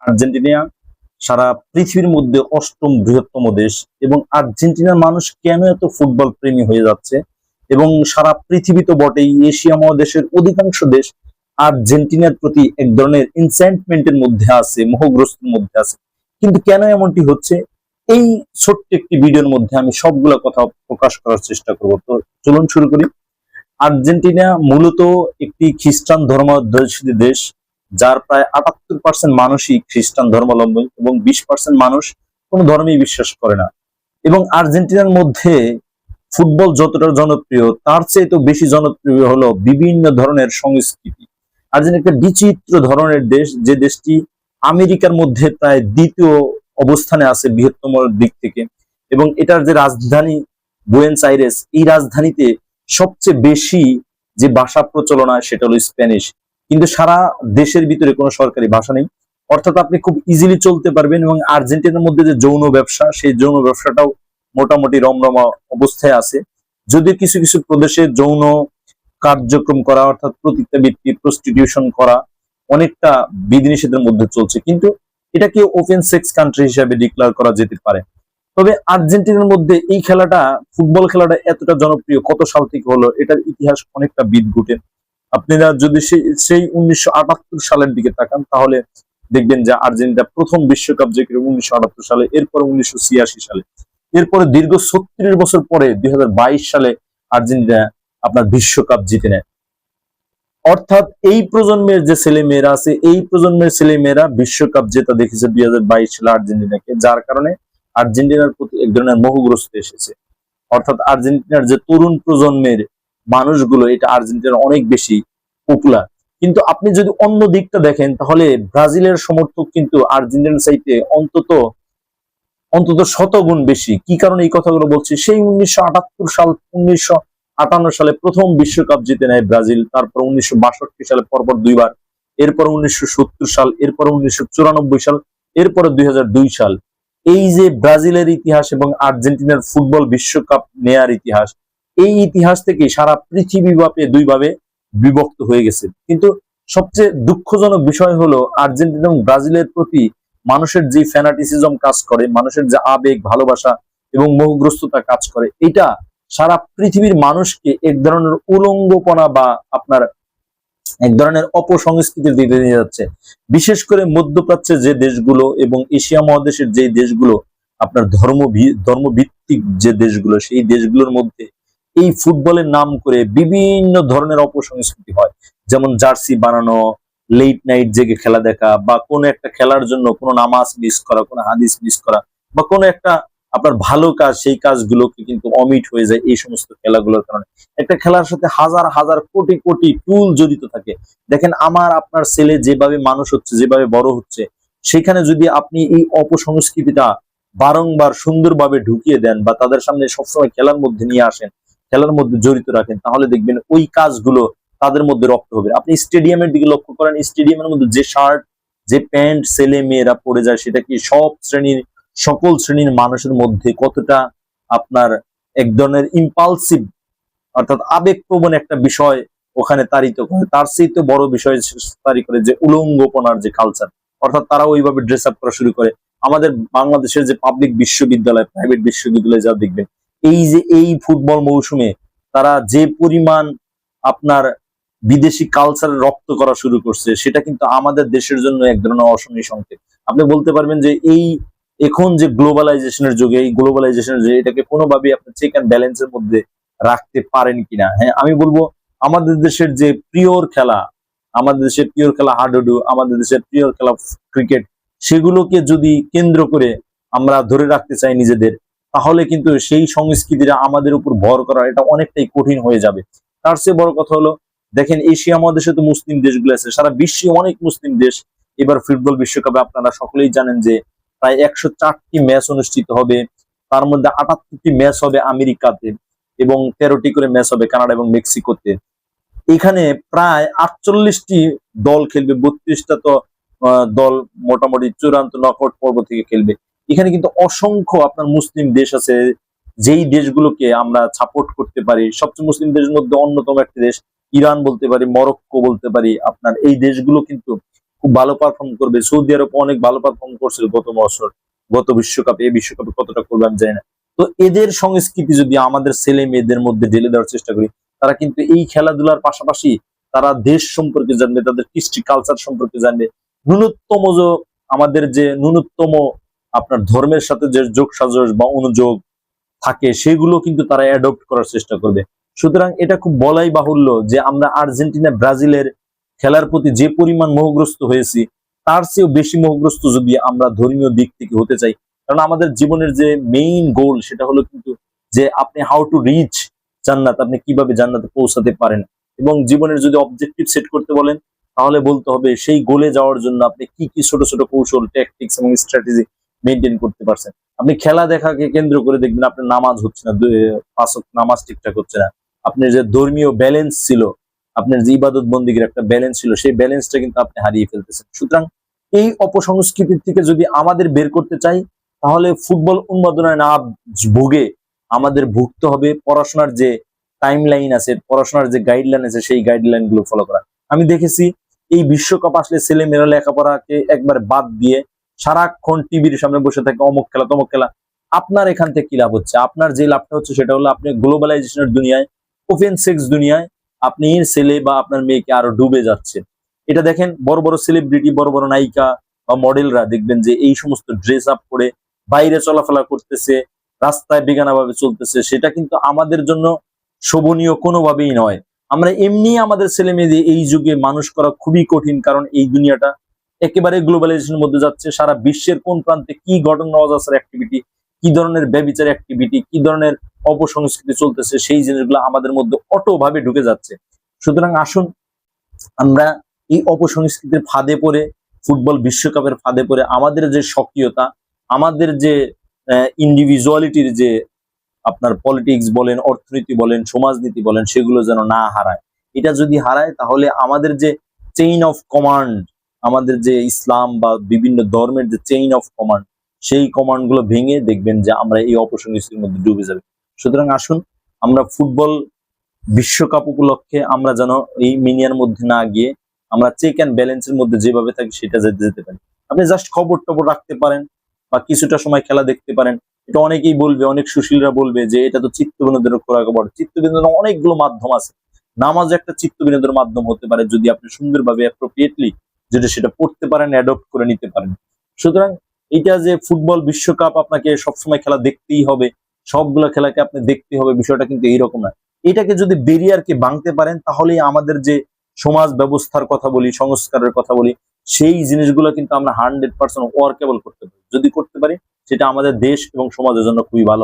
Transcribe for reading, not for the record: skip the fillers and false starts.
Argentina সারা পৃথিবীর মধ্যে অষ্টম বৃহত্তম দেশ, এবং আর্জেন্টিনার মানুষ কেন এত ফুটবল প্রেমী হয়ে যাচ্ছে, এবং সারা পৃথিবী তো বটেই, এশিয়া মহাদেশের অধিকাংশ দেশ আর্জেন্টিনার প্রতি এক ধরনের এনচ্যান্টমেন্টের মধ্যে আছে, মোহগ্রস্তের মধ্যে আছে। কিন্তু কেন এমনটি হচ্ছে, এই ছোট্ট একটি ভিডিওর মধ্যে আমি সবগুলো কথা প্রকাশ করার চেষ্টা করব। তো চলুন শুরু করি। আর্জেন্টিনা মূলত একটি খ্রিস্টান ধর্মাধ্যুষিত দেশ, যার প্রায় 78% মানুষই খ্রিস্টান ধর্মাবলম্বী এবং 20% মানুষ কোন ধর্মেই বিশ্বাস করে না। এবং আর্জেন্টিনার মধ্যে ফুটবল যতটা জনপ্রিয়, তার চেয়ে তো বেশি জনপ্রিয় হলো বিভিন্ন ধরনের সংস্কৃতি। আর্জেন্টিনা একটা বিচিত্র ধরনের দেশ, যে দেশটি আমেরিকার মধ্যে প্রায় দ্বিতীয় অবস্থানে আছে বৃহত্তম দিক থেকে, এবং এটার যে রাজধানী বুয়েন্স আইরেস, এই রাজধানীতে সবচেয়ে বেশি যে ভাষা প্রচলন হয় সেটা হলো স্প্যানিশ। কিন্তু সারা দেশের ভিতরে কোনো সরকারি ভাষা নেই, অর্থাৎ আপনি খুব ইজিলি চলতে পারবেন। এবং আর্জেন্টিনার মধ্যে যে যৌন ব্যবসা, সেই যৌন ব্যবসাটাও মোটামুটি রমরমা অবস্থায় আছে। যদিও কিছু কিছু প্রদেশে যৌন কার্যক্রম করা, অর্থাৎ প্রতিজ্ঞাবৃত্তি, প্রস্টিটিউশন করা অনেকটা বিধিনিষেধের মধ্যে চলছে, কিন্তু এটাকে ওপেন সেক্স কান্ট্রি হিসেবে ডিক্লেয়ার করা যেতে পারে। তবে আর্জেন্টিনার মধ্যে এই খেলাটা, ফুটবল খেলাটা এতটা জনপ্রিয় কত সাল থেকে হলো, এটার ইতিহাস অনেকটা বিদঘুটে। আপনারা যদি সেই 1978 সালের দিকে তাকান, তাহলে দেখবেন যে আর্জেন্টিনা প্রথম বিশ্বকাপ জেতে 1978 সালে, এরপর 1986 সালে, এরপরে দীর্ঘ 36 বছর পরে 2022 সালে আর্জেন্টিনা আপনার বিশ্বকাপ জিতে নেয়। অর্থাৎ এই প্রজন্মের যে ছেলে মেয়েরা আছে, এই প্রজন্মের ছেলে মেয়েরা বিশ্বকাপ জেতা দেখেছে 2022 সালে আর্জেন্টিনাকে, যার কারণে আর্জেন্টিনার প্রতি এক ধরনের মোহগ্রস্ত এসেছে। অর্থাৎ আর্জেন্টিনার যে তরুণ প্রজন্মের মানুষগুলো, এটা আর্জেন্টিনার অনেক বেশি পপুলার। কিন্তু আপনি যদি অন্য দিকটা দেখেন, তাহলে ব্রাজিলের সমর্থক কিন্তু আর্জেন্টিনার চাইতে অন্তত অন্তত শতগুণ বেশি। কি কারণে এই কথাগুলো বলছি, সেই 1958 সালে প্রথম বিশ্বকাপ জিতে নেয় ব্রাজিল, তারপর 1962 সালে পরপর দুইবার, এরপর 1970 সাল, এরপর 1994 সাল, এরপরে 2002 সাল। এই যে ব্রাজিলের ইতিহাস এবং আর্জেন্টিনার ফুটবল বিশ্বকাপ নেয়ার ইতিহাস, এই ইতিহাস থেকে সারা পৃথিবী দুইভাবে বিভক্ত হয়ে গেছে। কিন্তু সবচেয়ে দুঃখজনক বিষয় হলো, আর্জেন্টিনা এবং ব্রাজিলের প্রতি মানুষের যে ফ্যানাটিসিজম কাজ করে, মানুষের যে আবেগ, ভালোবাসা এবং মোহগ্রস্ততা কাজ করে, এটা সারা পৃথিবীর মানুষকে এক ধরনের উলঙ্গপনা বা আপনার এক ধরনের অপসংস্কৃতির দিকে নিয়ে যাচ্ছে। বিশেষ করে মধ্যপ্রাচ্যের যে দেশগুলো এবং এশিয়া মহাদেশের যে দেশগুলো আপনার ধর্মভিত্তিক যে দেশগুলো, সেই দেশগুলোর মধ্যে এই ফুটবলের নাম করে বিভিন্ন ধরনের অপসংস্কৃতি হয়। যেমন জার্সি বানানো, লেট নাইট জেগে খেলা দেখা, বা কোনো একটা খেলার জন্য কোনো নামাজ মিস করা, কোনো হাদিস মিস করা, বা কোনো একটা আপনার ভালো কাজ, সেই কাজগুলোকে কিন্তু অমিট হয়ে যায় এই সমস্ত খেলাগুলোর কারণে। একটা খেলার সাথে হাজার হাজার কোটি কোটি টুল জড়িত থাকে। দেখেন, আমার আপনার ছেলে যেভাবে মানুষ হচ্ছে, যেভাবে বড় হচ্ছে, সেখানে যদি আপনি এই অপসংস্কৃতিটা বারংবার সুন্দরভাবে ঢুকিয়ে দেন, বা তাদের সামনে সবসময় খেলার মধ্যে নিয়ে আসেন, খেলার মধ্যে জড়িত রাখেন, তাহলে দেখবেন ওই কাজগুলো তাদের মধ্যে রপ্ত হবে। আপনি স্টেডিয়ামের দিকে লক্ষ্য করেন, স্টেডিয়ামের মধ্যে যে শার্ট, যে প্যান্ট ছেলে মেয়েরা পড়ে যায়, সেটা কি সকল শ্রেণীর মানুষের মধ্যে কতটা আপনার এক ধরনের ইম্পালসিভ, অর্থাৎ আবেগপ্রবণ একটা বিষয় ওখানে তাড়িত করে। তার চেয়ে বড় বিষয় তারি করে যে উলঙ্গপনার যে কালচার, অর্থাৎ তারা ওইভাবে ড্রেস আপ করা শুরু করে। আমাদের বাংলাদেশের যে পাবলিক বিশ্ববিদ্যালয়, প্রাইভেট বিশ্ববিদ্যালয় যা দেখবেন, এই ফুটবল মৌসুমে তারা যে পরিমাণ আপনার বিদেশি কালচার রপ্ত করা শুরু করছে, সেটা কিন্তু আমাদের দেশের জন্য এক ধরনের অশনি সংকেত। আপনি বলতে পারবেন যে এখন যে গ্লোবালাইজেশনের যুগে, এই গ্লোবালাইজেশনের যুগে এটাকে কোনোভাবে আপনি চেক অ্যান্ড ব্যালেন্সের মধ্যে রাখতে পারেন কিনা। হ্যাঁ, আমি বলবো আমাদের দেশের যে প্রিয় খেলা, আমাদের দেশের প্রিয় খেলা হাডুডু, আমাদের দেশের প্রিয় খেলা ক্রিকেট, সেগুলোকে যদি কেন্দ্র করে আমরা ধরে রাখতে চাই নিজেদের, তাহলে কিন্তু সেই সংস্কৃতিটা আমাদের উপর ভর করা এটা অনেকটাই কঠিন হয়ে যাবে। তার চেয়ে বড় কথা হলো, দেখেন এশিয়া মহাদেশে তো মুসলিম দেশগুলো আছে, সারা বিশ্বে অনেক মুসলিম দেশ। এবার ফুটবল বিশ্বকাপে আপনারা সকলেই জানেন যে প্রায় 104টি ম্যাচ অনুষ্ঠিত হবে, তার মধ্যে 78টি ম্যাচ হবে আমেরিকাতে, এবং 13টি করে ম্যাচ হবে কানাডা এবং মেক্সিকোতে। এখানে প্রায় 48টি দল খেলবে, 32টা তো দল মোটামুটি চূড়ান্ত নকআউট পর্ব থেকে খেলবে। এখানে কিন্তু অসংখ্য আপনার মুসলিম দেশ আছে, যেই দেশগুলোকে আমরা সাপোর্ট করতে পারি। সবচেয়ে মুসলিম দেশের মধ্যে অন্যতম একটি দেশ ইরান বলতে পারি, মরক্কো বলতে পারি। আপনার এই দেশগুলো কিন্তু খুব ভালো পারফর্ম করবে। সৌদি আরব অনেক ভালো পারফর্ম করছিল গত বছর, গত বিশ্বকাপে। এই বিশ্বকাপে কতটা করবে আমি জানি না। তো এদের সংস্কৃতি যদি আমাদের ছেলে মেয়েদের মধ্যে ঢেলে দেওয়ার চেষ্টা করি, তারা কিন্তু এই খেলাধুলার পাশাপাশি তারা দেশ সম্পর্কে জানবে, তাদের কৃষ্টি কালচার সম্পর্কে জানবে, ন্যূনতম আমাদের যে ন্যূনতম আপনার ধর্মের সাথে যে যোগ সাজস বা অনুযোগ থাকে সেগুলো কিন্তু তারা অ্যাডপ্ট করার চেষ্টা করবে। সুতরাং এটা খুব বলাই বাহুল্য যে আমরা আর্জেন্টিনা ব্রাজিলের খেলার প্রতি যে পরিমাণ মোহগ্রস্ত হয়েছি, তার চেয়েও বেশি মোহগ্রস্ত যদি আমরা ধর্মীয় দিক থেকে হতে চাই। কারণ আমাদের জীবনের যে মেইন গোল সেটা হলো কিন্তু যে আপনি হাউ টু রিচ জান্নাত, আপনি কিভাবে জান্নাতে পৌঁছাতে পারেন। এবং জীবনের যদি অবজেক্টিভ সেট করতে বলেন, তাহলে বলতে হবে সেই গোলে যাওয়ার জন্য আপনি কি কি ছোট ছোট কৌশল, ট্যাকটিক্স এবং স্ট্র্যাটেজি মেনটেন করতে পারছেন। আপনি খেলা দেখাকে কেন্দ্র করে দেখবেন আপনার নামাজ হচ্ছে না, 5 ওয়াক্ত নামাজ ঠিকঠাক হচ্ছে না। আপনার যে ধর্মীয় ব্যালেন্স ছিল, আপনার যে ইবাদত বন্দিগির একটা ব্যালেন্স ছিল, সেই ব্যালেন্সটা কিন্তু আপনি হারিয়ে ফেলতেছেন। সুতরাং এই অপসংস্কৃতির থেকে যদি আমাদের বের করতে চাই, তাহলে ফুটবল উন্মাদনায় না ভুগে আমাদের ভুগতে হবে পড়াশোনার যে টাইম লাইন আছে, পড়াশোনার যে গাইডলাইন আছে, সেই গাইডলাইন গুলো ফলো করা। আমি দেখেছি এই বিশ্বকাপ আসলে ছেলে মেয়েরা লেখাপড়াকে একবার বাদ দিয়ে সারাক্ষণ টিভির সামনে বসে থাকে, অমুক খেলা তমুক খেলা। আপনার এখান থেকে কি লাভ হচ্ছে? আপনার যে লাভটা হচ্ছে সেটা হলো আপনি গ্লোবালাইজেশনের দুনিয়ায়, ওপেন সেক্স দুনিয়ায় আপনি ছেলে বা আপনার মেয়েকে আরো ডুবে যাচ্ছে। এটা দেখেন বড় বড় সেলিব্রিটি, বড় বড় নায়িকা বা মডেলরা দেখবেন যে এই সমস্ত ড্রেস আপ করে বাইরে চলাফেরা করতেছে, রাস্তায় বেগানাভাবে চলতেছে। সেটা কিন্তু আমাদের জন্য শোভনীয় কোনোভাবেই নয়। আমরা এমনি আমাদের ছেলে মেয়েদের এই যুগে মানুষ করা খুবই কঠিন, কারণ এই দুনিয়াটা একেবারে গ্লোবালাইজেশনের মধ্যে যাচ্ছে। সারা বিশ্বের কোন প্রান্তে কি ঘটনা অজাচার অ্যাক্টিভিটি, কি ধরনের ব্যভিচার অ্যাক্টিভিটি, কি ধরনের অপসংস্কৃতি চলতেছে, সেই জিনিসগুলো আমাদের মধ্যে অটোভাবে ঢুকে যাচ্ছে। সুতরাং আসুন আমরা এই অপসংস্কৃতির ফাঁদে পড়ে, ফুটবল বিশ্বকাপের ফাঁদে পড়ে আমাদের যে স্বকীয়তা, আমাদের যে ইন্ডিভিজুয়ালিটির যে আপনার পলিটিক্স বলেন, অর্থনীতি বলেন, সমাজনীতি বলেন, সেগুলো যেন না হারায়। এটা যদি হারায় তাহলে আমাদের যে চেইন অফ কমান্ড, আমাদের যে ইসলাম বা বিভিন্ন ধর্মের যে চেইন অফ কমান্ড, সেই কমান্ড গুলো ভেঙে দেখবেন যে আমরা এই অপসংস্কৃতির মধ্যে ডুবে যাবে। সুতরাং আসুন আমরা ফুটবল বিশ্বকাপ উপলক্ষে আমরা যেন এই মিনিয়ার মধ্যে না গিয়ে আমরা চেক অ্যান্ড ব্যালেন্সের মধ্যে যেভাবে থাকি সেটা যেতে পারি। আপনি জাস্ট খবর টবর রাখতে পারেন বা কিছুটা সময় খেলা দেখতে পারেন। এটা অনেকেই বলবে, অনেক সুশীলরা বলবে যে এটা তো চিত্ত বিনোদনের খোরাক। চিত্ত বিনোদনের অনেকগুলো মাধ্যম আছে। নামাজ একটা চিত্ত বিনোদনের মাধ্যম হতে পারে যদি আপনি সুন্দরভাবে অ্যাপ্রোপ্রিয়েটলি যদি সেটা পড়তে পারেন, অ্যাডপ্ট করে নিতে পারেন। সুতরাং এটা যে ফুটবল বিশ্বকাপ আপনাকে সবসময় খেলা দেখতেই হবে, সবগুলো খেলাকে আপনি দেখতে হবে, বিষয়টা কিন্তু এইরকম না। এটাকে যদি ব্যারিয়ারকে ভাঙতে পারেন, তাহলেই আমাদের যে সমাজ ব্যবস্থার কথা বলি, সংস্কারের কথা বলি, সেই জিনিসগুলো কিন্তু আমরা 100% ওয়ার্কেবল করতে পারি। যদি করতে পারি, সেটা আমাদের দেশ এবং সমাজের জন্য খুবই ভালো হবে।